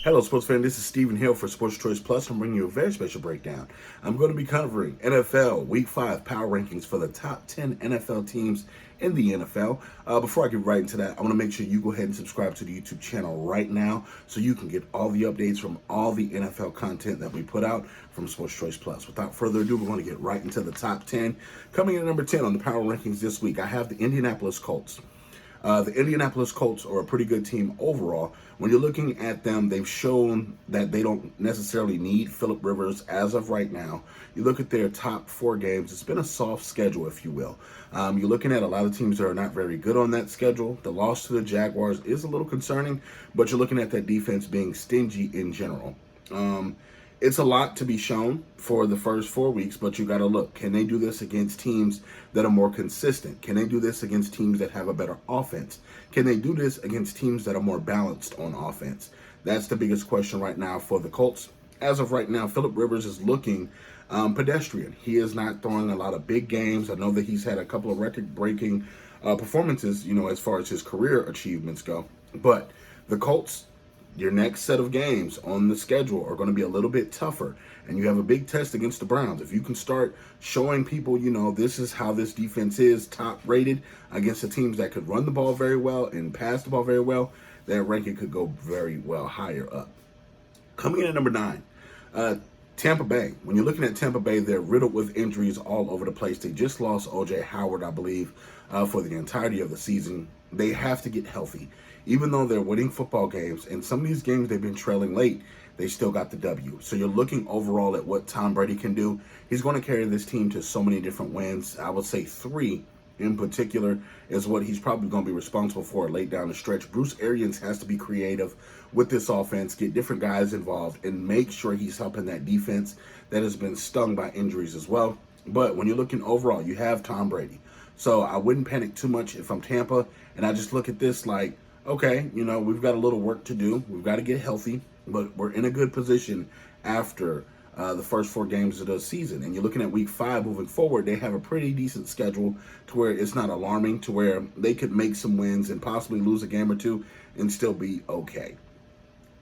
Hello, sports fan. This is Stephen Hill for Sports Choice Plus. I'm bringing you a very special breakdown. I'm going to be covering NFL Week 5 power rankings for the top 10 NFL teams in the NFL. Before I get right into that, I want to make sure you go ahead and subscribe to the YouTube channel right now so you can get all the updates from all the NFL content that we put out from Sports Choice Plus. Without further ado, we're going to get right into the top 10. Coming in at number 10 on the power rankings this week, I have the Indianapolis Colts. The Indianapolis Colts are a pretty good team overall. When you're looking at them, they've shown that they don't necessarily need Phillip Rivers as of right now. You look at their top 4 games, it's been a soft schedule, if you will. You're looking at a lot of teams that are not very good on that schedule. The loss to the Jaguars is a little concerning, but you're looking at that defense being stingy in general. It's a lot to be shown for the first 4 weeks, but you got to look. Can they do this against teams that are more consistent? Can they do this against teams that have a better offense? Can they do this against teams that are more balanced on offense? That's the biggest question right now for the Colts. As of right now, Phillip Rivers is looking pedestrian. He is not throwing a lot of big games. I know that he's had a couple of record-breaking performances, as far as his career achievements go. But the Colts, your next set of games on the schedule are going to be a little bit tougher, and you have a big test against the Browns. If you can start showing people, this is how this defense is top rated against the teams that could run the ball very well and pass the ball very well, that ranking could go very well higher up. Coming in at number 9, Tampa Bay. When you're looking at Tampa Bay, they're riddled with injuries all over the place. They just lost O.J. Howard, I believe, for the entirety of the season. They have to get healthy. Even though they're winning football games, and some of these games they've been trailing late, they still got the W. So you're looking overall at what Tom Brady can do. He's going to carry this team to so many different wins. I would say 3 in particular is what he's probably going to be responsible for late down the stretch. Bruce Arians has to be creative with this offense, get different guys involved, and make sure he's helping that defense that has been stung by injuries as well. But when you're looking overall, you have Tom Brady. So I wouldn't panic too much if I'm Tampa, and I just look at this like, okay, we've got a little work to do. We've got to get healthy, but we're in a good position after the first 4 games of the season. And you're looking at week 5 moving forward, they have a pretty decent schedule to where it's not alarming, to where they could make some wins and possibly lose a game or 2 and still be okay.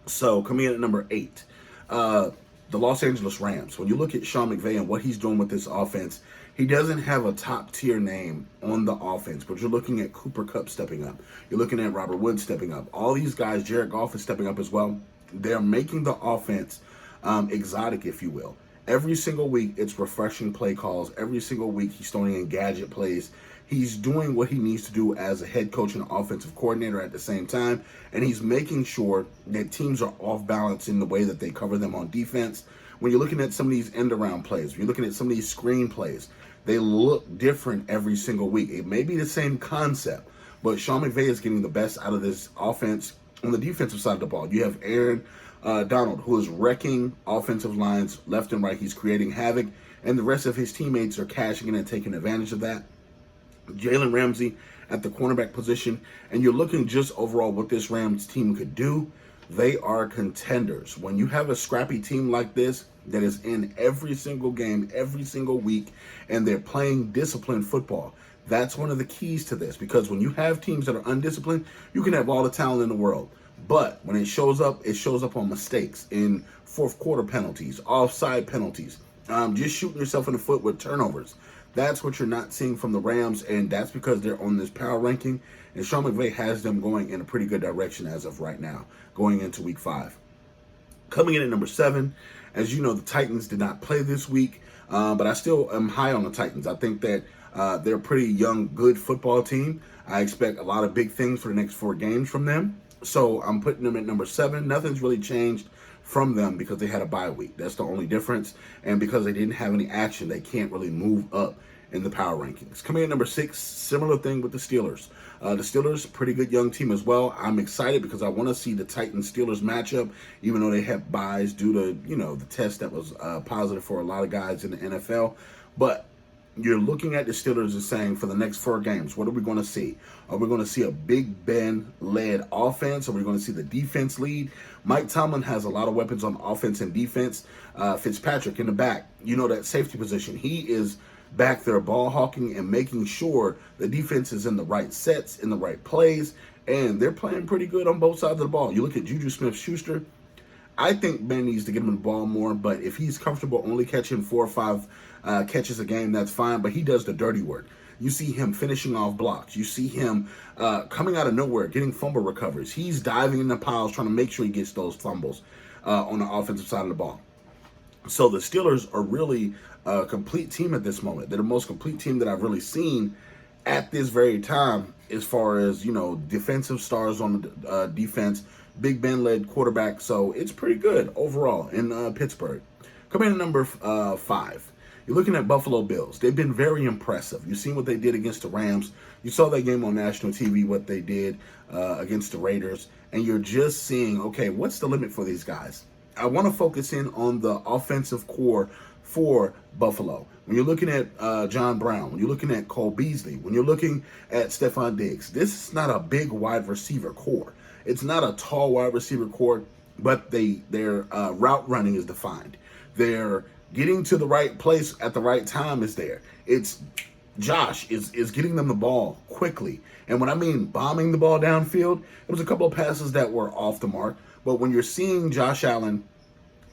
So coming in at number 8, the Los Angeles Rams. When you look at Sean McVay and what he's doing with this offense, he doesn't have a top-tier name on the offense, but you're looking at Cooper Kupp stepping up. You're looking at Robert Woods stepping up. All these guys, Jared Goff is stepping up as well. They're making the offense exotic, if you will. Every single week, it's refreshing play calls. Every single week, he's throwing in gadget plays. He's doing what he needs to do as a head coach and offensive coordinator at the same time, and he's making sure that teams are off balance in the way that they cover them on defense. When you're looking at some of these end-around plays, when you're looking at some of these screen plays, they look different every single week. It may be the same concept, but Sean McVay is getting the best out of this offense on the defensive side of the ball. You have Aaron Donald, who is wrecking offensive lines left and right. He's creating havoc, and the rest of his teammates are cashing in and taking advantage of that. Jalen Ramsey at the cornerback position, and you're looking just overall what this Rams team could do. They are contenders. When you have a scrappy team like this that is in every single game, every single week, and they're playing disciplined football, that's one of the keys to this. Because when you have teams that are undisciplined, you can have all the talent in the world. But when it shows up on mistakes, in fourth quarter penalties, offside penalties, just shooting yourself in the foot with turnovers. That's what you're not seeing from the Rams, and that's because they're on this power ranking, and Sean McVay has them going in a pretty good direction as of right now, going into week 5. Coming in at number 7, as you know, the Titans did not play this week, but I still am high on the Titans. I think that they're a pretty young, good football team. I expect a lot of big things for the next 4 games from them, so I'm putting them at number 7. Nothing's really changed from them because they had a bye week. That's the only difference. And because they didn't have any action, they can't really move up in the power rankings. Coming in at number 6, similar thing with the Steelers. The Steelers, pretty good young team as well. I'm excited because I want to see the Titans-Steelers matchup, even though they have buys due to, the test that was positive for a lot of guys in the NFL. But you're looking at the Steelers and saying, for the next 4 games, what are we going to see? Are we going to see a Big Ben-led offense? Are we going to see the defense lead? Mike Tomlin has a lot of weapons on offense and defense. Fitzpatrick in the back, that safety position. He is back their ball hawking and making sure the defense is in the right sets, in the right plays, and they're playing pretty good on both sides of the ball. You look at Juju Smith-Schuster. I think Ben needs to get him the ball more, but if he's comfortable only catching 4 or 5 catches a game, that's fine, but he does the dirty work. You see him finishing off blocks. You see him coming out of nowhere, getting fumble recoveries. He's diving in the piles, trying to make sure he gets those fumbles on the offensive side of the ball. So the Steelers are really a complete team at this moment. They're the most complete team that I've really seen at this very time as far as, defensive stars on the defense, Big Ben-led quarterback. So it's pretty good overall in Pittsburgh. Coming in number 5. You're looking at Buffalo Bills. They've been very impressive. You've seen what they did against the Rams. You saw that game on national TV, what they did against the Raiders. And you're just seeing, okay, what's the limit for these guys? I want to focus in on the offensive core for Buffalo. When you're looking at John Brown, when you're looking at Cole Beasley, when you're looking at Stephon Diggs, this is not a big wide receiver core. It's not a tall wide receiver core, but their route running is defined. Their getting to the right place at the right time is there. It's Josh is getting them the ball quickly. And when I mean bombing the ball downfield, it was a couple of passes that were off the mark. But when you're seeing Josh Allen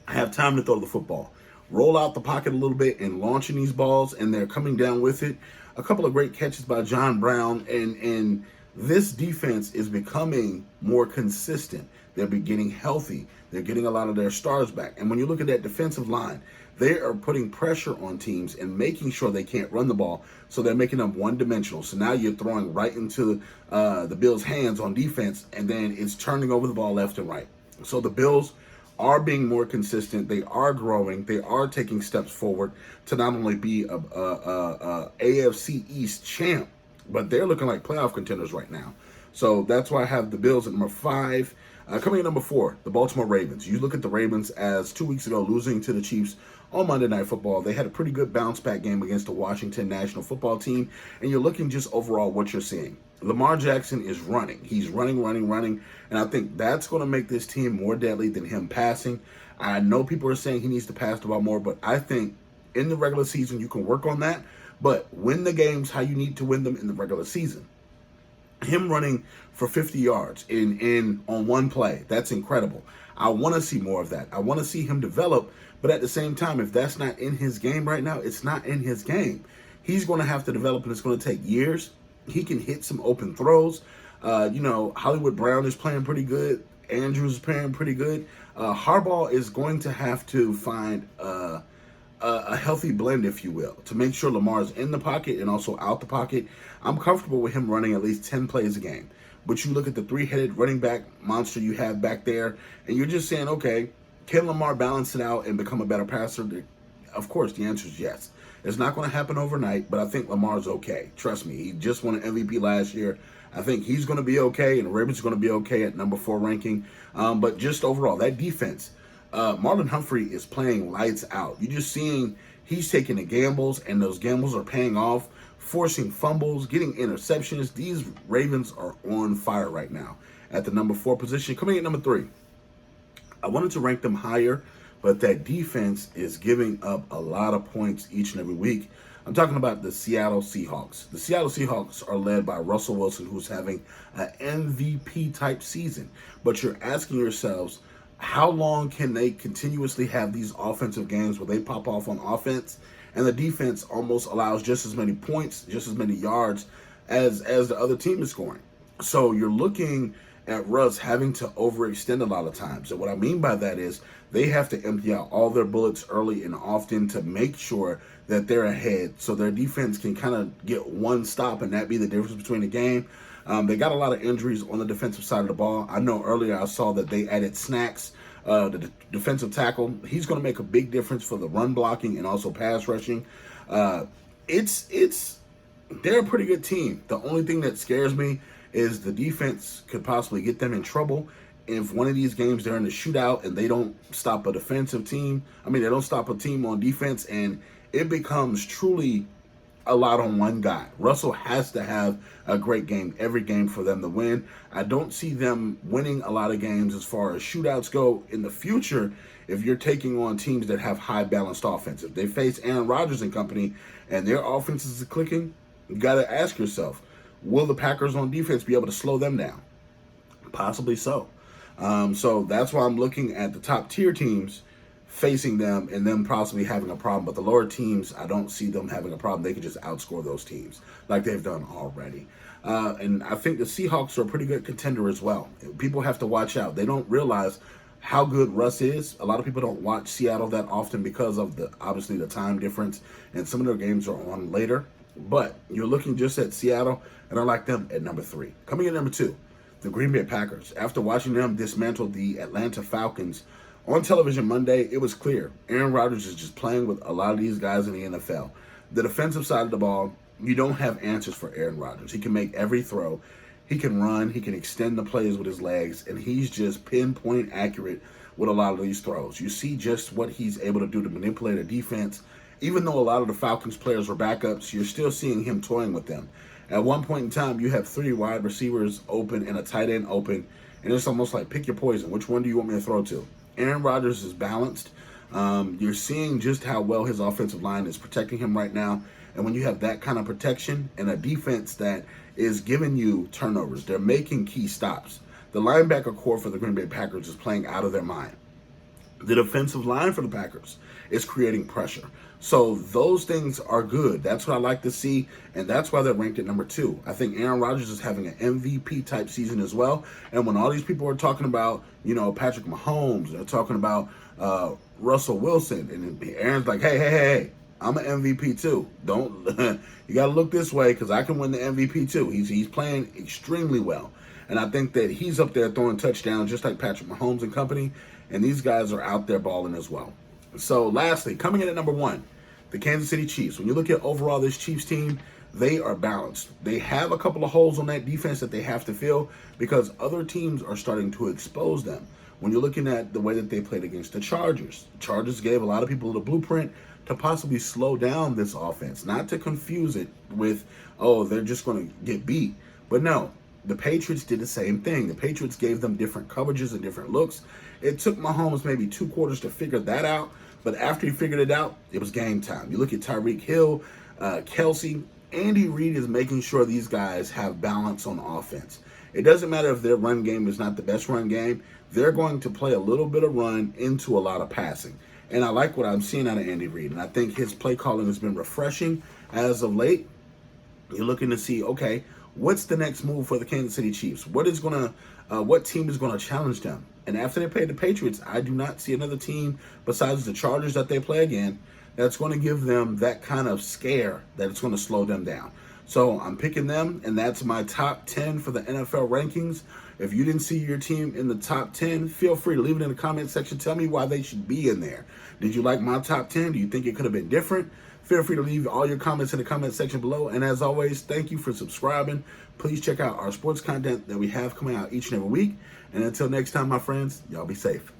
have time to throw the football, roll out the pocket a little bit and launching these balls, and they're coming down with it, a couple of great catches by John Brown, and this defense is becoming more consistent. They're getting healthy. They're getting a lot of their stars back. And when you look at that defensive line, they are putting pressure on teams and making sure they can't run the ball, so they're making them one-dimensional. So now you're throwing right into the Bills' hands on defense, and then it's turning over the ball left and right. So the Bills are being more consistent. They are growing. They are taking steps forward to not only be a AFC East champ, but they're looking like playoff contenders right now. So that's why I have the Bills at number 5. Coming in number 4, the Baltimore Ravens. You look at the Ravens as 2 weeks ago losing to the Chiefs on Monday Night Football. They had a pretty good bounce-back game against the Washington National Football Team, and you're looking just overall what you're seeing. Lamar Jackson is running. He's running, and I think that's going to make this team more deadly than him passing. I know people are saying he needs to pass the ball more, but I think in the regular season you can work on that, but win the games how you need to win them in the regular season. Him running for 50 yards on one play, that's incredible. I want to see more of that. I want to see him develop, but at the same time, if that's not in his game right now, it's not in his game. He's going to have to develop, and it's going to take years. He can hit some open throws. Hollywood Brown is playing pretty good. Andrews is playing pretty good. Harbaugh is going to have to find a healthy blend, if you will, to make sure Lamar's in the pocket and also out the pocket. I'm comfortable with him running at least 10 plays a game. But you look at the 3-headed running back monster you have back there, and you're just saying, okay, can Lamar balance it out and become a better passer? Of course, the answer is yes. It's not going to happen overnight, but I think Lamar's okay. Trust me, he just won an MVP last year. I think he's going to be okay, and the Ravens are going to be okay at number 4 ranking. But just overall, that defense, Marlon Humphrey is playing lights out. You're just seeing he's taking the gambles, and those gambles are paying off, forcing fumbles, getting interceptions. These Ravens are on fire right now at the number 4 position. Coming at number 3, I wanted to rank them higher, but that defense is giving up a lot of points each and every week. I'm talking about the Seattle Seahawks. The Seattle Seahawks are led by Russell Wilson, who's having an MVP-type season. But you're asking yourselves, how long can they continuously have these offensive games where they pop off on offense and the defense almost allows just as many points, just as many yards as the other team is scoring? So you're looking at Russ having to overextend a lot of times. And what I mean by that is they have to empty out all their bullets early and often to make sure that they're ahead so their defense can kind of get one stop and that be the difference between the game. They got a lot of injuries on the defensive side of the ball. I know earlier I saw that they added Snacks, the defensive tackle. He's going to make a big difference for the run blocking and also pass rushing. They're a pretty good team. The only thing that scares me is the defense could possibly get them in trouble if one of these games they're in a shootout and they don't stop a defensive team. They don't stop a team on defense, and it becomes truly a lot on one guy. Russell has to have a great game every game for them to win. I don't see them winning a lot of games as far as shootouts go in the future if you're taking on teams that have high balanced offense. If they face Aaron Rodgers and company and their offenses are clicking, you got to ask yourself, will the Packers on defense be able to slow them down? Possibly so. So that's why I'm looking at the top tier teams facing them and them possibly having a problem. But the lower teams, I don't see them having a problem. They can just outscore those teams like they've done already. And I think the Seahawks are a pretty good contender as well. People have to watch out. They don't realize how good Russ is. A lot of people don't watch Seattle that often because of obviously the time difference, and some of their games are on later. But you're looking just at Seattle, and I like them at number 3. Coming in number 2, the Green Bay Packers. After watching them dismantle the Atlanta Falcons on television Monday, it was clear Aaron Rodgers is just playing with a lot of these guys in the NFL. The defensive side of the ball, you don't have answers for Aaron Rodgers. He can make every throw. He can run. He can extend the plays with his legs, and he's just pinpoint accurate with a lot of these throws. You see just what he's able to do to manipulate a defense. Even though a lot of the Falcons players are backups, you're still seeing him toying with them. At one point in time, you have 3 wide receivers open and a tight end open, and it's almost like pick your poison. Which one do you want me to throw to? Aaron Rodgers is balanced. You're seeing just how well his offensive line is protecting him right now. And when you have that kind of protection and a defense that is giving you turnovers, they're making key stops. The linebacker core for the Green Bay Packers is playing out of their mind. The defensive line for the Packers is creating pressure. So those things are good. That's what I like to see, and that's why they're ranked at number 2. I think Aaron Rodgers is having an MVP type season as well. And when all these people are talking about, Patrick Mahomes, they're talking about Russell Wilson, and Aaron's like, hey, I'm an MVP too. Don't you got to look this way because I can win the MVP too. He's playing extremely well, and I think that he's up there throwing touchdowns just like Patrick Mahomes and company. And these guys are out there balling as well. So lastly, coming in at number 1, the Kansas City Chiefs. When you look at overall this Chiefs team, they are balanced. They have a couple of holes on that defense that they have to fill because other teams are starting to expose them. When you're looking at the way that they played against the Chargers gave a lot of people the blueprint to possibly slow down this offense, not to confuse it with, they're just going to get beat. But no, the Patriots did the same thing. The Patriots gave them different coverages and different looks. It took Mahomes maybe 2 quarters to figure that out, but after he figured it out, it was game time. You look at Tyreek Hill, Kelsey, Andy Reid is making sure these guys have balance on offense. It doesn't matter if their run game is not the best run game. They're going to play a little bit of run into a lot of passing. And I like what I'm seeing out of Andy Reid, and I think his play calling has been refreshing as of late. You're looking to see, okay, what's the next move for the Kansas City Chiefs? What team is going to challenge them? And after they play the Patriots, I do not see another team besides the Chargers that they play again that's going to give them that kind of scare that it's going to slow them down. So I'm picking them, and that's my top 10 for the NFL rankings. If you didn't see your team in the top 10, feel free to leave it in the comment section. Tell me why they should be in there. Did you like my top 10? Do you think it could have been different? Feel free to leave all your comments in the comment section below. And as always, thank you for subscribing. Please check out our sports content that we have coming out each and every week. And until next time, my friends, y'all be safe.